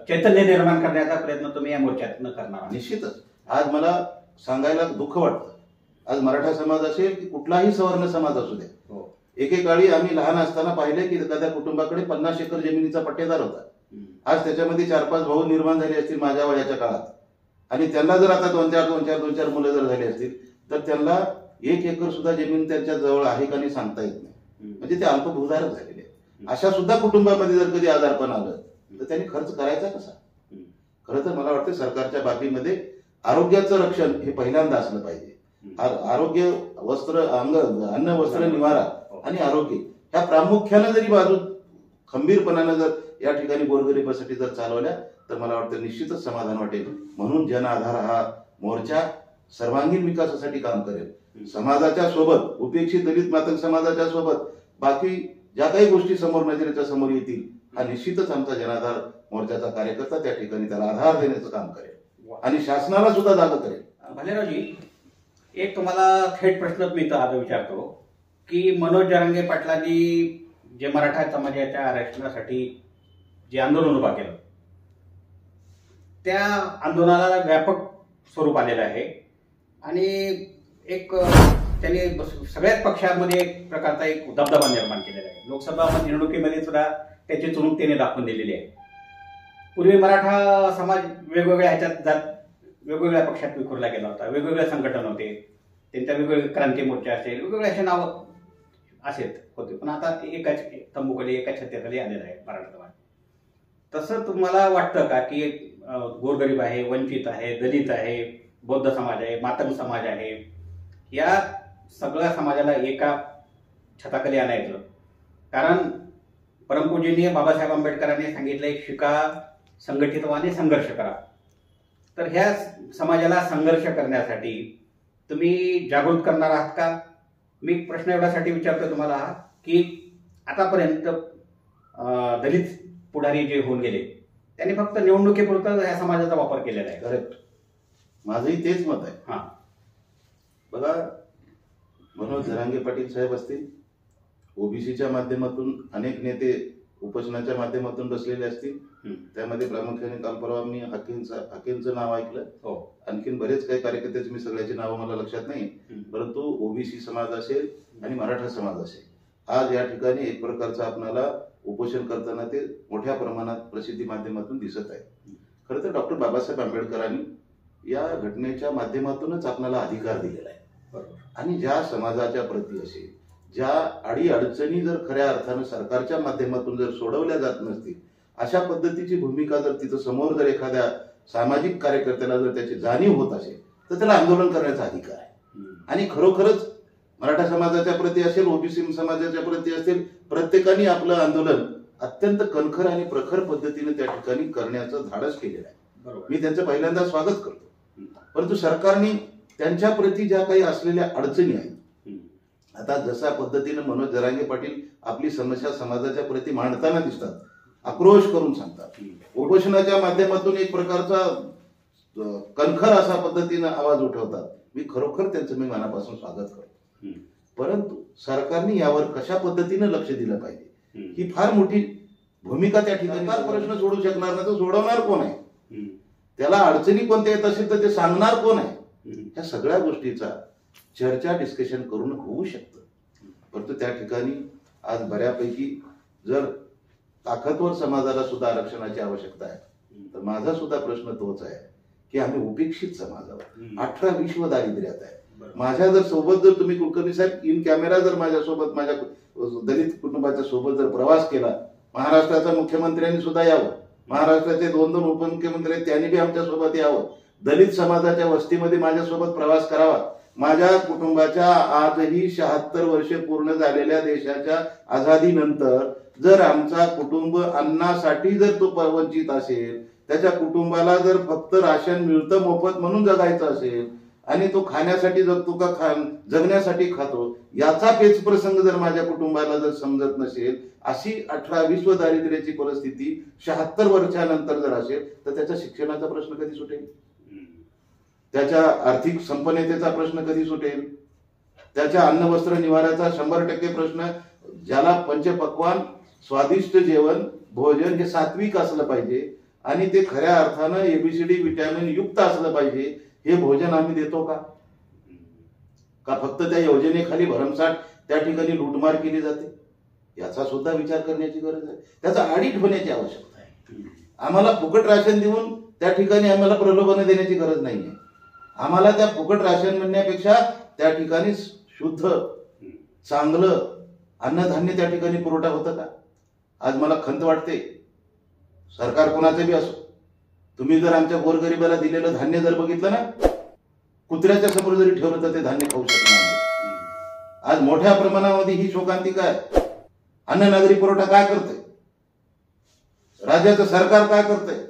चैतन्य निर्माण करण्याचा प्रयत्न तुम्ही या मोर्चातून करणार आहात? निश्चितच. आज मला सांगायला दुःख वाटतं, आज मराठा समाज असेल की कुठलाही सवर्ण समाज असू द्या, एकेकाळी आम्ही लहान असताना पाहिले की एखाद्या कुटुंबाकडे 50 एकर जमिनीचा पट्टेदार होता. आज त्याच्यामध्ये 4-5 भाऊ निर्माण झाले असतील माझ्या वयाच्या काळात, आणि त्यांना जर आता 2-4 मुलं जर झाली असतील तर त्यांना 1 एकर सुद्धा जमीन त्यांच्या जवळ आहे का नाही सांगता येत नाही. म्हणजे ते अल्पभूधारक झालेले आहेत. अशा सुद्धा कुटुंबामध्ये जर कधी आजारपण आलं तर त्यांनी खर्च करायचा कसा? खरं तर मला वाटतं सरकारच्या बाबीमध्ये आरोग्याचं रक्षण हे पहिल्यांदा असलं पाहिजे. आरोग्य, वस्त्र, अन्न, वस्त्र, निवारा आणि आरोग्य ह्या प्रामुख्यानं जरी बाजू खंबीरपणानं जर या ठिकाणी गोरगरिबासाठी जर चालवल्या तर मला वाटतं निश्चितच समाधान वाटेल. म्हणून जन आधार हा मोर्चा सर्वांगीण विकासासाठी काम करेल. समाजाच्या सोबत, उपेक्षित दलित मातंग समाजाच्या सोबत बाकी ज्या काही गोष्टी समोर नजरेच्या समोर येतील हा निश्चितच आमचा जनाधार मोर्चाचा कार्यकर्ता त्या ठिकाणी त्याला आधार देण्याचं काम करेल आणि शासनाला सुद्धा जागा करेल. भालेरावजी, एक तुम्हाला थेट प्रश्न मी तर आता विचारतो की मनोज जरांगे पाटलांनी जे मराठा समाजाच्या आरक्षणासाठी जे आंदोलन उभा केलं त्या आंदोलनाला व्यापक स्वरूप आलेलं आहे आणि एक त्यांनी सगळ्याच पक्षांमध्ये एक प्रकारचा एक दबदबा निर्माण केलेला आहे. लोकसभा निवडणुकीमध्ये सुद्धा त्याची चुणूक त्याने दाखवून दिलेली आहे. पूर्वी मराठा समाज वेगवेगळ्या ह्याच्यात जात वेगवेगळ्या पक्षात विखुरला गेला होता. वेगवेगळे संघटन होते, त्यांच्या वेगवेगळे क्रांती मोर्चा असेल, वेगवेगळे असे नावं असेच होते. पण आता एकाच तंबूखाली, एकाच छत्याखाली आलेला आहे मराठा समाज. तसं तुम्हाला वाटतं का की गोरगरीब आहे, वंचित आहे, दलित आहे, बौद्ध समाज आहे, मातंग समाज आहे, या सगळ्या समाजाला एका छताखाली आणायचं? कारण परमपूजनीय बाबासाहेब आंबेडकरांनी सांगितलंय, शिका, संघटित व्हा आणि संघर्ष करा. तर ह्या समाजाला संघर्ष करण्यासाठी तुम्ही जागृत करणार आहात का? मी प्रश्न एवढ्यासाठी विचारतो तुम्हाला की आतापर्यंत दलित पुढारी जे होऊन गेले त्यांनी फक्त निवडणुकीपुरता ह्या समाजाचा वापर केलेला आहे. करेक्ट, माझंही तेच मत आहे. हा, बघा, मनोज जरांगे पाटील साहेब असतील, ओबीसीच्या माध्यमातून अनेक नेते उपोषणाच्या माध्यमातून बसलेले असतील. त्यामध्ये प्रामुख्याने काल परवा मी हाकेंचं नाव ऐकलं. आणखीन बरेच काही कार्यकर्त्याची मी सगळ्याची नावं मला लक्षात नाही, परंतु ओबीसी समाज असेल आणि मराठा समाज असेल, आज या ठिकाणी एक प्रकारचं आपल्याला उपोषण करताना ते मोठ्या प्रमाणात प्रसिद्धी माध्यमातून दिसत आहे. खरं तर डॉक्टर बाबासाहेब आंबेडकरांनी या घटनेच्या माध्यमातूनच आपल्याला अधिकार दिलेला आहे. आणि ज्या समाजाच्या प्रती असेल, ज्या अडी अडचणी जर खऱ्या अर्थानं सरकारच्या माध्यमातून जर सोडवल्या जात नसतील, अशा पद्धतीची भूमिका जर तिथं समोर जर एखाद्या सामाजिक कार्यकर्त्याला जर त्याची जाणीव होत असेल तर त्याला आंदोलन करण्याचा अधिकार आहे. आणि खरोखरच मराठा समाजाच्या प्रती असेल, ओबीसी समाजाच्या प्रती असेल, प्रत्येकाने आपलं आंदोलन अत्यंत कणखर आणि प्रखर पद्धतीने त्या ठिकाणी करण्याचं धाडस केलेलं आहे. मी त्यांचं पहिल्यांदा स्वागत करतो. परंतु सरकारने त्यांच्या प्रती ज्या काही असलेल्या अडचणी आहेत, आता जशा पद्धतीने मनोज जरांगे पाटील आपली समस्या समाजाच्या प्रती मांडताना दिसतात, आक्रोश करून सांगतात, उपोषणाच्या माध्यमातून एक प्रकारचा कणखर असा पद्धतीने आवाज उठवतात, मी खरोखर त्यांचं मी मनापासून स्वागत करतो. परंतु सरकारने यावर कशा पद्धतीने लक्ष दिलं पाहिजे ही फार मोठी भूमिका त्या ठिकाणी. प्रश्न सोडू शकणार नाही तर सोडवणार कोण आहे? त्याला अडचणी कोणत्या येत असेल तर ते सांगणार कोण आहे? ह्या सगळ्या गोष्टीचा चर्चा, डिस्कशन करून होऊ शकतं. परंतु त्या ठिकाणी आज बऱ्यापैकी जर ताकदवर समाजाला सुद्धा आरक्षणाची आवश्यकता आहे तर माझा सुद्धा प्रश्न तोच आहे की आम्ही उपेक्षित समाज आहोत, 18 विश्व दारिद्र्यात आहे. माझ्या जर सोबत जर तुम्ही कुलकर्णी साहेब इन कॅमेरा जर माझ्यासोबत माझ्या दलित कुटुंबाच्या सोबत जर प्रवास केला, महाराष्ट्राच्या मुख्यमंत्र्यांनी सुद्धा यावं, महाराष्ट्राचे 2 उपमुख्यमंत्री आहेत त्यांनी बी आमच्या सोबत यावं, दलित समाजाच्या वस्तीमध्ये माझ्यासोबत प्रवास करावा. माझ्या कुटुंबाच्या आजही 76 वर्षे पूर्ण झालेल्या देशाच्या आझादीनंतर जर आमचा कुटुंब अन्नासाठी जर तो वंचित असेल, त्याच्या कुटुंबाला जर फक्त राशन मिळतं मोफत म्हणून जगायचं असेल आणि तो खाण्यासाठी जगतो का जगण्यासाठी खातो, याचा पेच प्रसंग जर माझ्या कुटुंबाला जर समजत नसेल, अशी 18 विश्व दारिद्र्याची परिस्थिती 76 वर्षानंतर जर असेल तर त्याच्या शिक्षणाचा प्रश्न कधी सुटेल? त्याच्या आर्थिक संपन्नतेचा प्रश्न कधी सुटेल? त्याच्या अन्न वस्त्र निवाऱ्याचा 100% प्रश्न, ज्याला पंचपक्वान स्वादिष्ट जेवण भोजन हे सात्विक असलं पाहिजे आणि ते खऱ्या अर्थानं एबीसीडी विटॅमिन युक्त असलं पाहिजे, हे भोजन आम्ही देतो का? फक्त त्या योजनेखाली भरमसाठ त्या ठिकाणी लूटमार केली जाते? याचा सुद्धा विचार करण्याची गरज आहे. त्याचा ऑडिट होण्याची आवश्यकता आहे. आम्हाला फुकट राशन देऊन त्या ठिकाणी आम्हाला प्रलोभन देण्याची गरज नाहीये. आम्हाला त्या फुकट राशन म्हणण्यापेक्षा त्या ठिकाणी शुद्ध चांगलं अन्नधान्य त्या ठिकाणी पुरवठा होतं का? आज मला खंत वाटते, सरकार कोणाचं बी असो, तुम्ही जर आमच्या गोरगरिबाला दिलेलं धान्य जर बघितलं ना, कुत्र्याच्या समोर जरी ठेवलं तर ते धान्य खाऊ शकणार नाही. आज मोठ्या प्रमाणामध्ये ही शोकांतिका आहे. अन्न नागरी पुरवठा काय करते, राज्याचं सरकार काय करतंय,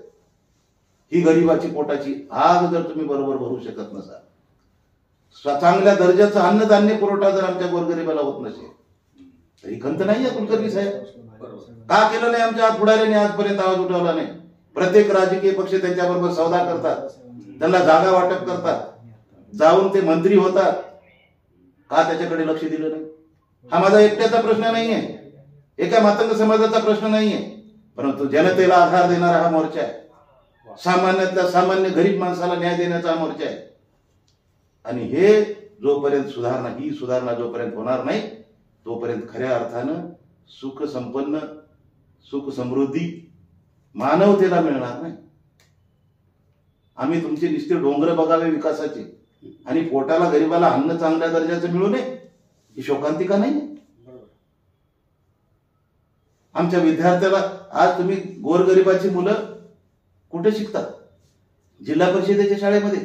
ही गरिबाची पोटाची आग जर तुम्ही बरोबर भरू शकत नसाल, चांगल्या दर्जाचं अन्नधान्य पुरवठा जर आमच्या गोरगरिबाला होत नसेल, तर ही खंत नाहीये कुलकर्णी साहेब. का केलं नाही आमच्या पुढाऱ्यांनी आजपर्यंत आवाज उठवला नाही? प्रत्येक राजकीय पक्ष त्यांच्याबरोबर सौदा करतात, त्यांना जागा वाटप करतात, जाऊन ते मंत्री होतात. का त्याच्याकडे लक्ष दिलं नाही? हा माझा एकट्याचा प्रश्न नाहीये, एका मातंग समाजाचा प्रश्न नाहीये, परंतु जनतेला आधार देणारा हा मोर्चा आहे. सामान्यातल्या सामान्य गरीब माणसाला न्याय देण्याचा हा मोर्चा आहे. आणि हे जोपर्यंत ही सुधारणा जोपर्यंत होणार नाही, तोपर्यंत खऱ्या अर्थानं सुख संपन्न, सुख समृद्धी मानवतेला मिळणार नाही. आम्ही तुमचे नुसते डोंगर बघावे विकासाचे आणि पोटाला गरिबाला अन्न चांगल्या दर्जाचं मिळू नये, ही शोकांतिका नाही. आमच्या विद्यार्थ्याला आज तुम्ही गोरगरिबाची मुलं कुठे शिकतात? जिल्हा परिषदेच्या शाळेमध्ये.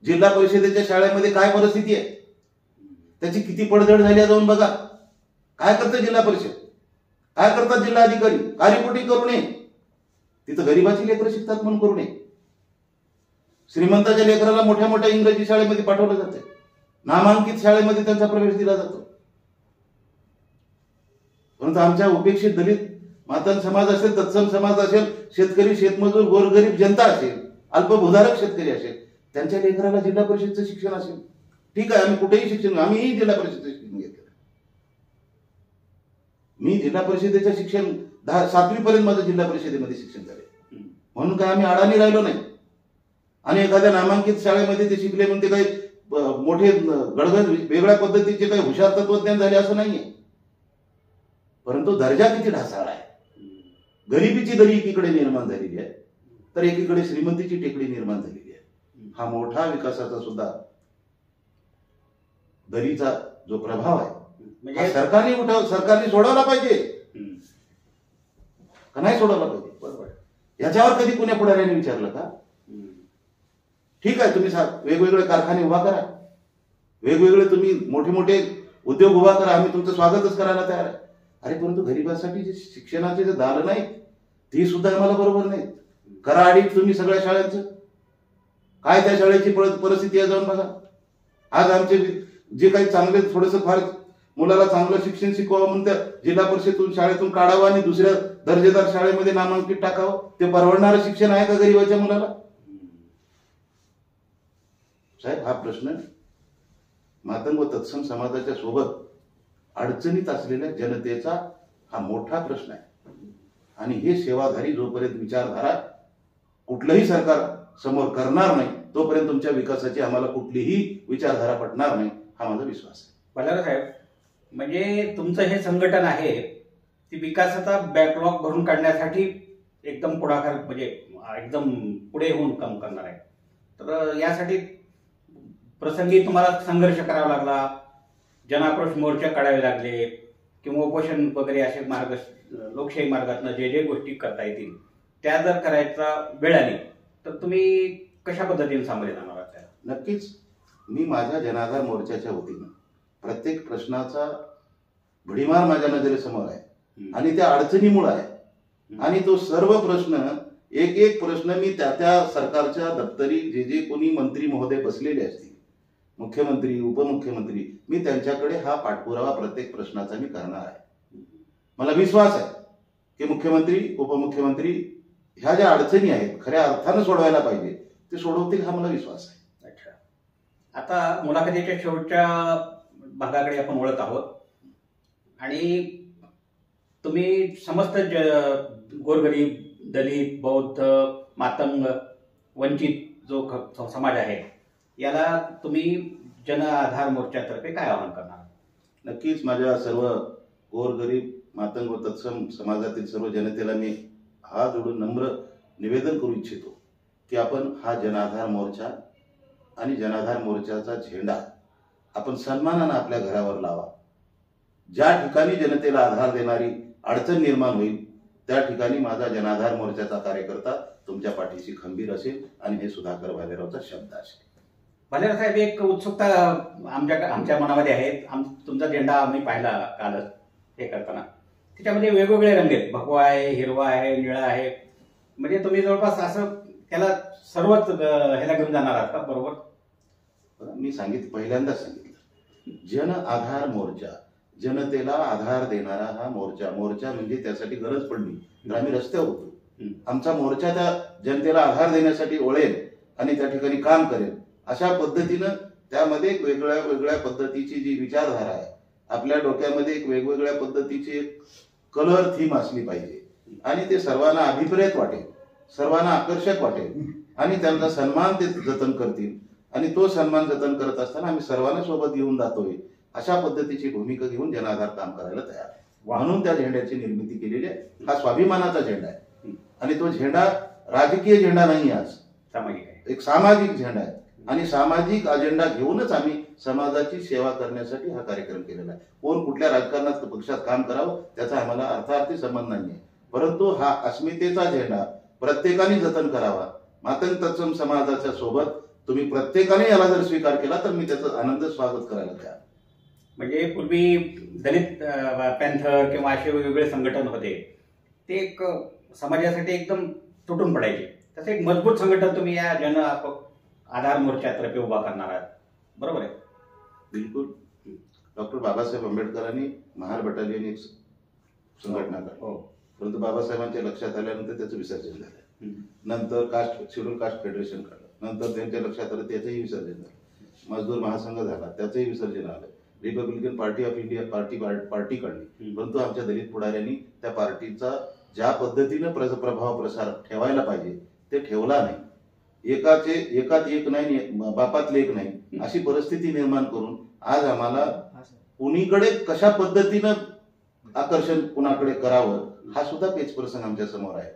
जिल्हा परिषदेच्या शाळेमध्ये काय परिस्थिती आहे, त्याची किती पडझड झाली जाऊन बघा. काय करतं जिल्हा परिषद, काय करतात जिल्हा अधिकारी? कालीपोटी करू नये. तिथं गरिबाची लेकरं शिकतात म्हणून करू नये. श्रीमंताच्या लेकराला मोठ्या मोठ्या इंग्रजी शाळेमध्ये पाठवलं जाते, नामांकित शाळेमध्ये त्यांचा प्रवेश दिला जातो. परंतु आमच्या उपेक्षित दलित मातंग समाज असेल, तत्सम समाज असेल, शेतकरी, शेतमजूर, गोरगरीब जनता असेल, अल्पभूधारक शेतकरी असेल, त्यांच्या लेकराला जिल्हा परिषदचं शिक्षण असेल. ठीक आहे, आम्ही कुठेही शिक्षण, आम्हीही जिल्हा परिषदेचं शिक्षण घेतलं. मी जिल्हा परिषदेचं शिक्षण 7वी पर्यंत माझं जिल्हा परिषदेमध्ये शिक्षण झाले, म्हणून काय आम्ही अडाणी राहिलो नाही. आणि एखाद्या नामांकित शाळेमध्ये ते शिकले म्हणून ते काही मोठे गडगड वेगळ्या पद्धतीचे काही हुशार तत्वज्ञान झाले असं नाहीये. परंतु दर्जा किती ढासाळ आहे. गरिबीची दरी एकीकडे निर्माण झालेली आहे, तर एकीकडे श्रीमंतीची टेकडी निर्माण झालेली आहे. हा मोठा विकासाचा सुद्धा दरीचा जो प्रभाव आहे, म्हणजे सरकारने सोडवला पाहिजे का नाही सोडवला पाहिजे? बरोबर. याच्यावर कधी कुण्या पुढाऱ्यांनी विचारलं का? ठीक आहे, तुम्ही वेगवेगळे कारखाने उभा करा, वेगवेगळे तुम्ही मोठे मोठे उद्योग उभा करा, आम्ही तुमचं स्वागतच करायला तयार आहे. अरे परंतु गरिबांसाठी जे शिक्षणाचे जे दालन नाही, ती सुद्धा आम्हाला बरोबर नाही. करा आडीत तुम्ही सगळ्या शाळांचं. काय त्या शाळेची परिस्थिती आहे जाऊन बघा. आज आमचे जे काही चांगले थोडंसं फार मुलाला चांगलं शिक्षण शिकवावं म्हणून त्या जिल्हा परिषदेतून शाळेतून काढावं आणि दुसऱ्या दर्जेदार शाळेमध्ये नामांकित टाकावं, ते परवडणारं शिक्षण आहे का गरिबाच्या मुलाला? साहेब, हा प्रश्न मातंग व तत्सम समाजाच्या सोबत अडचणीत असलेल्या जनतेचा हा मोठा प्रश्न आहे. आणि हे सेवाधारी जोपर्यंत विचारधारा कुठलंही सरकार समोर करणार नाही, तोपर्यंत तुमच्या विकासाची आम्हाला कुठलीही विचारधारा पटणार नाही, हा माझा विश्वास आहे. बल्लाळ साहेब, म्हणजे तुमचं हे संघटन आहे ती विकासाचा बॅकलॉग भरून काढण्यासाठी एकदम पुढाकार, म्हणजे एकदम पुढे होऊन काम करणार आहे. तर यासाठी प्रसंगी तुम्हाला संघर्ष करावा लागला, जनाक्रोश मोर्चा काढावे लागले किंवा उपोषण वगैरे असे मार्ग, लोकशाही मार्गातून जे जे गोष्टी करता येतील त्या जर करायचा वेळ आली तर तुम्ही कशा पद्धतीने सामोरे जाणार आहात? नक्कीच मी माझ्या जनाधार मोर्चाच्या वतीनं प्रत्येक प्रश्नाचा भडीमार माझ्या नजरेसमोर आहे आणि त्या अडचणीमुळे आहे. आणि तो सर्व प्रश्न, एक एक प्रश्न मी त्या त्या सरकारच्या दप्तरी जे जे कोणी मंत्री महोदय बसलेले असतील, मुख्यमंत्री, उपमुख्यमंत्री, मी त्यांच्याकडे हा पाठपुरावा प्रत्येक प्रश्नाचा मी करणार आहे. मला विश्वास आहे की मुख्यमंत्री, उपमुख्यमंत्री ह्या ज्या अडचणी आहेत खऱ्या अर्थानं सोडवायला पाहिजे ते सोडवतील, हा मला विश्वास आहे. अच्छा, आता मुलाखतीच्या शेवटच्या भागाकडे आपण वळत आहोत आणि तुम्ही समस्त गोरगरीब, दलित, बौद्ध, मातंग, वंचित जो समाज आहे याला तुम्ही जन आधार मोर्चातर्फे काय आवाहन करणार? नक्कीच माझ्या सर्व गोरगरीब, मातंग व तत्सम समाजातील सर्व जनतेला मी हात जोडून नम्र निवेदन करू इच्छितो की आपण हा जनाधार मोर्चा आणि जनाधार मोर्चाचा झेंडा आपण सन्मानानं आपल्या घरावर लावा. ज्या ठिकाणी जनतेला आधार देणारी अडचण निर्माण होईल त्या ठिकाणी माझा जनाधार मोर्चाचा कार्यकर्ता तुमच्या पाठीशी खंबीर असेल आणि हे सुधाकर भालेरावचा शब्द असेल. भालेराव साहेब, एक उत्सुकता आमच्या मनामध्ये आहे. तुमचा झेंडा आम्ही पाहिला कालच हे करताना. त्याच्यामध्ये वेगवेगळे रंग आहेत, भगवा आहे, हिरवा आहे, निळा आहे. म्हणजे तुम्ही जवळपास असं त्याला सर्वच ह्याला घेऊन जाणार आहात का? बरोबर. मी पहिल्यांदाच सांगितलं, जन आधार मोर्चा, जनतेला आधार देणारा हा मोर्चा. मोर्चा म्हणजे त्यासाठी गरज पडली तर आम्ही रस्त्यावर होतो. आमचा मोर्चा त्या जनतेला आधार देण्यासाठी ओळेल आणि त्या ठिकाणी काम करेल. अशा पद्धतीनं त्यामध्ये एक वेगळ्या पद्धतीची जी विचारधारा आहे, आपल्या डोक्यामध्ये एक वेगवेगळ्या पद्धतीची एक कलर थीम असली पाहिजे आणि ते सर्वांना अभिप्रेत वाटेल, सर्वांना आकर्षक वाटेल आणि त्यांचा सन्मान ते जतन करतील. आणि तो सन्मान जतन करत असताना आम्ही सर्वांना सोबत घेऊन जातोय अशा पद्धतीची भूमिका घेऊन जनाधार काम करायला तयार आहे. म्हणून त्या झेंड्याची निर्मिती केलेली आहे. हा स्वाभिमानाचा झेंडा आहे आणि तो झेंडा राजकीय झेंडा नाही, आज सामाजिक आहे, एक सामाजिक झेंडा आहे. आणि सामाजिक अजेंडा घेऊनच आम्ही समाजाची सेवा करण्यासाठी हा कार्यक्रम केलेला आहे. कोण कुठल्या राजकारणात पक्षात काम करावं त्याचा आम्हाला अर्थार्थी संबंध नाहीये, परंतु हा अस्मितेचा झेंडा प्रत्येकाने जतन करावा. मातंग तत्सम समाजाच्या सोबत तुम्ही प्रत्येकाने याला जर स्वीकार केला तर मी त्याचं आनंद स्वागत करायला तयार. म्हणजे पूर्वी दलित पॅन्थर किंवा असे वेगवेगळे संघटन होते, ते एक समाजासाठी एकदम तुटून पडायचे. तसं एक मजबूत संघटन तुम्ही या जन आधार मोर्चातर्फे उभा करणार आहात, बरोबर आहे? बिलकुल. डॉक्टर बाबासाहेब आंबेडकरांनी महार बटालियन एक संघटना काढली, परंतु बाबासाहेबांच्या लक्षात आल्यानंतर त्याचं विसर्जन झालं. नंतर शेड्यूल कास्ट फेडरेशन काढलं, नंतर त्यांच्या लक्षात आलं त्याचंही विसर्जन झालं. मजदूर महासंघ झाला, त्याचंही विसर्जन आलं. Republican party of India party काढली, परंतु आमच्या दलित पुढाऱ्यांनी त्या पार्टीचा ज्या पद्धतीनं प्रभाव प्रसार ठेवायला पाहिजे ते ठेवला नाही. एकात एक नाही, बापातले एक नाही अशी परिस्थिती निर्माण करून आज आम्हाला कुणीकडे कशा पद्धतीनं आकर्षण कुणाकडे करावं हा सुद्धा पेच प्रसंग आमच्या समोर आहे.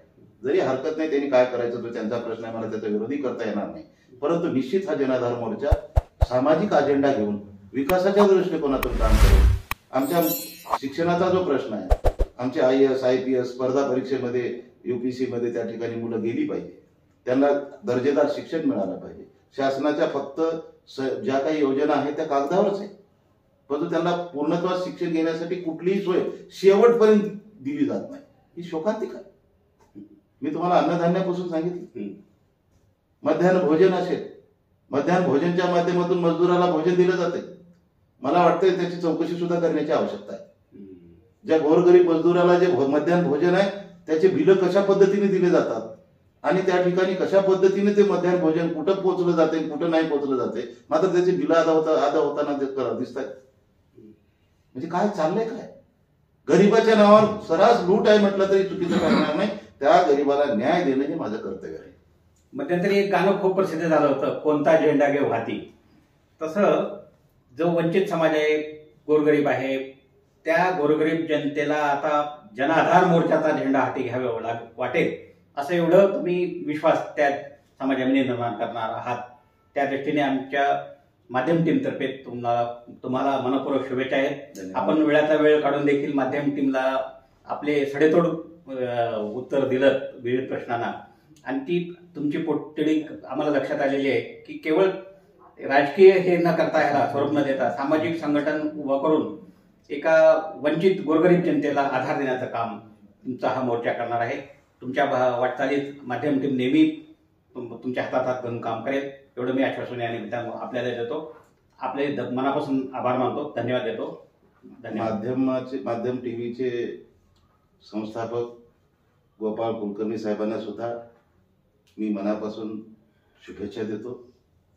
जरी हरकत नाही, त्यांनी काय करायचं तो त्यांचा प्रश्न आहे, मला त्याचा विरोधी करता येणार नाही. परंतु निश्चित हा जनाधार मोर्चा सामाजिक अजेंडा घेऊन विकासाच्या दृष्टिकोनातून काम करेल. आमच्या शिक्षणाचा जो प्रश्न आहे, आमचे IAS IPS स्पर्धा परीक्षेमध्ये UPSC मध्ये त्या ठिकाणी मुलं गेली पाहिजे, त्यांना दर्जेदार शिक्षण मिळालं पाहिजे. शासनाच्या फक्त ज्या काही योजना आहेत त्या कागदावरच आहे, परंतु त्यांना पूर्णत्वास शिक्षण घेण्यासाठी कुठलीही सोय शेवटपर्यंत दिली जात नाही. ही शोकांतिक आहे. मी तुम्हाला अन्नधान्यापासून सांगितलं, मध्यान्ह भोजन असेल, मध्यान्ह भोजनच्या माध्यमातून मजदुराला भोजन दिलं जाते. मला वाटतं त्याची चौकशी सुद्धा करण्याची आवश्यकता आहे. ज्या गोरगरीब मजदुराला जे मध्यान्ह भोजन आहे त्याचे बिलं कशा पद्धतीने दिले जातात आणि त्या ठिकाणी कशा पद्धतीने ते मध्यान्ह भोजन कुठं पोहोचलं जाते कुठं नाही पोहोचलं जाते, मात्र त्याची बिलं अदा होताना दिसत आहेत. म्हणजे काय चाललंय? काय गरीबाच्या नावावर सरास लूट आहे म्हटलं तरी चुकीचं करणार नाही. त्या गरीबाला न्याय देणं हे माझं कर्तव्य आहे. मध्यंतरी एक गाणं खूप प्रसिद्ध झालं होतं, कोणता झेंडा घेऊ हाती. तसं जो वंचित समाज आहे, गोरगरीब आहे, त्या गोरगरीब जनतेला आता जनाधार मोर्चाचा झेंडा हाती घ्यावा वाटेल असं एवढं तुम्ही विश्वास त्या समाजामध्ये निर्माण करणार आहात. त्या दृष्टीने आमच्या माध्यम टीमतर्फे तुम्हाला मनपूर्वक शुभेच्छा आहेत. आपण वेळाचा वेळ काढून देखील माध्यम टीमला आपले सडेतोड उत्तर दिलं विविध प्रश्नांना आणि ती तुमची पोटतिडी आम्हाला लक्षात आलेली आहे की केवळ राजकीय हे न करता ह्याला स्वरूप न देता सामाजिक संघटन उभं करून एका वंचित गोरगरीब जनतेला आधार देण्याचं काम तुमचा हा मोर्चा करणार आहे. तुमच्या वाटचालीत माध्यम टीम नेहमी तुमच्या हातात हात घालून काम करेल एवढं मी आश्वासन या निमित्तानं आपल्याला देतो. आपले मनापासून आभार मानतो, धन्यवाद देतो. धन्यवाद. माध्यम टीव्हीचे संस्थापक गोपाळ कुलकर्णी साहेबांना सुद्धा मी मनापासून शुभेच्छा देतो.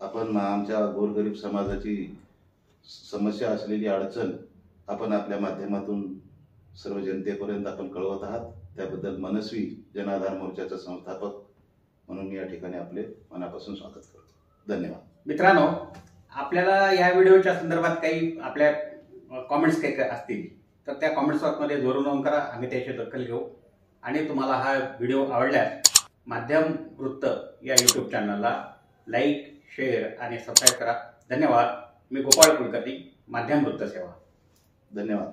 आपण आमच्या गोरगरीब समाजाची समस्या असलेली अडचण आपण आपल्या माध्यमातून सर्व जनतेपर्यंत आपण कळवत आहात, त्याबद्दल मनस्वी जनाधार मोर्चाचा संस्थापक म्हणून मी या ठिकाणी आपले मनापासून स्वागत करतो. धन्यवाद. मित्रांनो, आपल्याला या व्हिडिओच्या संदर्भात काही आपल्या कॉमेंट्स काही असतील तर त्या कॉमेंट्स बॉक्समध्ये जरूर नोंद करा, आम्ही त्याची दखल घेऊ. आणि तुम्हाला हा व्हिडिओ आवडल्यास माध्यम वृत्त या YouTube चॅनलला लाईक, शेअर आणि सबस्क्राईब करा. धन्यवाद. मी गोपाळ कुलकर्णी, माध्यम वृत्त सेवा. धन्यवाद.